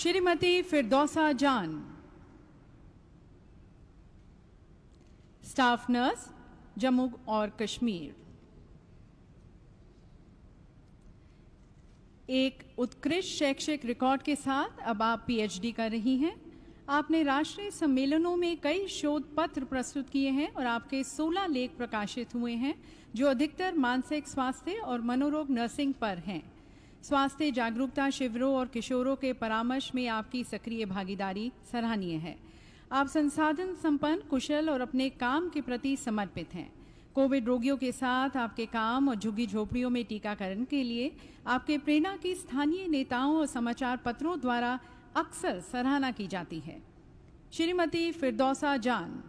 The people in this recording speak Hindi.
श्रीमती फिरदौसा जान, स्टाफ नर्स, जम्मू और कश्मीर। एक उत्कृष्ट शैक्षिक रिकॉर्ड के साथ अब आप पीएचडी कर रही हैं। आपने राष्ट्रीय सम्मेलनों में कई शोध पत्र प्रस्तुत किए हैं और आपके 16 लेख प्रकाशित हुए हैं, जो अधिकतर मानसिक स्वास्थ्य और मनोरोग नर्सिंग पर हैं। स्वास्थ्य जागरूकता शिविरों और किशोरों के परामर्श में आपकी सक्रिय भागीदारी सराहनीय है। आप संसाधन संपन्न, कुशल और अपने काम के प्रति समर्पित हैं। कोविड रोगियों के साथ आपके काम और झुग्गी झोपड़ियों में टीकाकरण के लिए आपके प्रेरणा की स्थानीय नेताओं और समाचार पत्रों द्वारा अक्सर सराहना की जाती है। श्रीमती फिरदौसा जान।